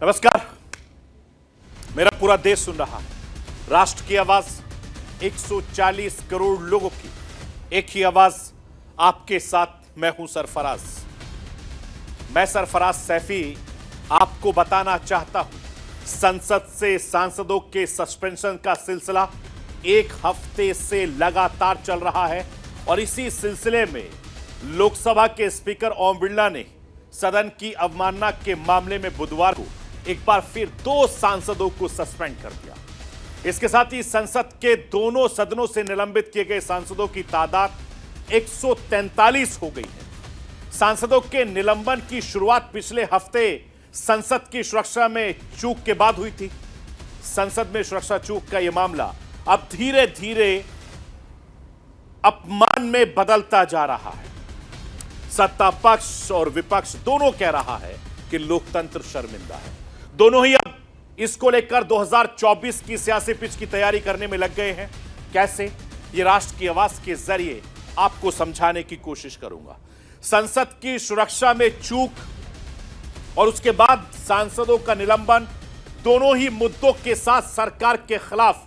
नमस्कार। मेरा पूरा देश सुन रहा है। राष्ट्र की आवाज 140 करोड़ लोगों की एक ही आवाज, आपके साथ मैं हूं सरफराज। मैं सरफराज सैफी आपको बताना चाहता हूं, संसद से सांसदों के सस्पेंशन का सिलसिला एक हफ्ते से लगातार चल रहा है और इसी सिलसिले में लोकसभा के स्पीकर ओम बिरला ने सदन की अवमानना के मामले में बुधवार को एक बार फिर 2 सांसदों को सस्पेंड कर दिया। इसके साथ ही संसद के दोनों सदनों से निलंबित किए गए सांसदों की तादाद 143 हो गई है। सांसदों के निलंबन की शुरुआत पिछले हफ्ते संसद की सुरक्षा में चूक के बाद हुई थी। संसद में सुरक्षा चूक का यह मामला अब धीरे धीरे अपमान में बदलता जा रहा है। सत्ता पक्ष और विपक्ष दोनों कह रहा है कि लोकतंत्र शर्मिंदा है। दोनों ही अब इसको लेकर 2024 की सियासी पिच की तैयारी करने में लग गए हैं। कैसे, ये राष्ट्र की आवाज के जरिए आपको समझाने की कोशिश करूंगा। संसद की सुरक्षा में चूक और उसके बाद सांसदों का निलंबन, दोनों ही मुद्दों के साथ सरकार के खिलाफ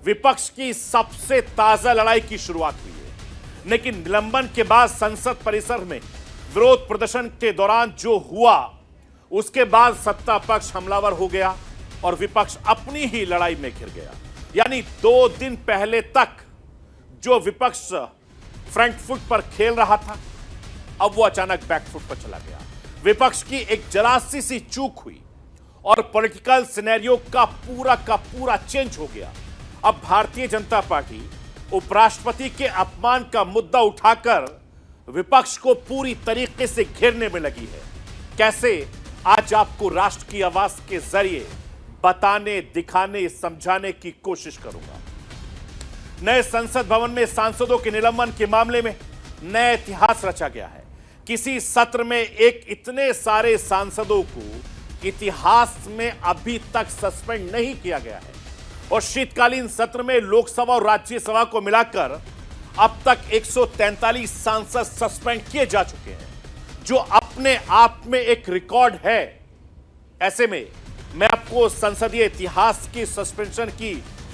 विपक्ष की सबसे ताजा लड़ाई की शुरुआत हुई है। लेकिन निलंबन के बाद संसद परिसर में विरोध प्रदर्शन के दौरान जो हुआ, उसके बाद सत्ता पक्ष हमलावर हो गया और विपक्ष अपनी ही लड़ाई में घिर गया। यानी 2 दिन पहले तक जो विपक्ष फ्रंट फुट पर खेल रहा था, अब वो अचानक बैक फुट पर चला गया। विपक्ष की एक जरा सी चूक हुई और पॉलिटिकल सिनेरियो का पूरा चेंज हो गया। अब भारतीय जनता पार्टी उपराष्ट्रपति के अपमान का मुद्दा उठाकर विपक्ष को पूरी तरीके से घेरने में लगी है। कैसे, आज आपको राष्ट्र की आवाज के जरिए बताने, दिखाने, समझाने की कोशिश करूंगा। नए संसद भवन में सांसदों के निलंबन के मामले में नया इतिहास रचा गया है। किसी सत्र में एक इतने सारे सांसदों को इतिहास में अभी तक सस्पेंड नहीं किया गया है और शीतकालीन सत्र में लोकसभा और राज्यसभा को मिलाकर अब तक 143 सांसद सस्पेंड किए जा चुके हैं, जो अपने आप में एक रिकॉर्ड है। ऐसे में मैं आपको संसदीय इतिहास की सस्पेंशन की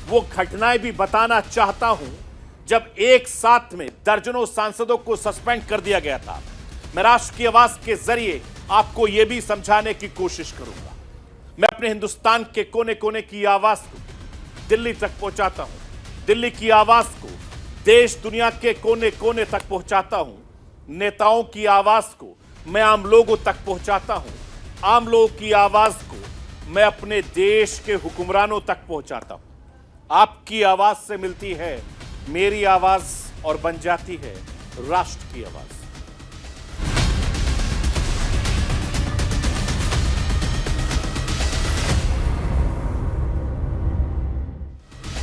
वो घटनाएं भी बताना चाहता हूं जब एक साथ में दर्जनों सांसदों को सस्पेंड कर दिया गया था। मैं राष्ट्र की आवाज के जरिए आपको यह भी समझाने की कोशिश करूंगा। मैं अपने हिंदुस्तान के कोने कोने की आवाज को दिल्ली तक पहुंचाता हूं, दिल्ली की आवाज को देश दुनिया के कोने कोने तक पहुंचाता हूं, नेताओं की आवाज को मैं आम लोगों तक पहुंचाता हूं, आम लोगों की आवाज को मैं अपने देश के हुक्मरानों तक पहुंचाता हूं। आपकी आवाज से मिलती है मेरी आवाज और बन जाती है राष्ट्र की आवाज।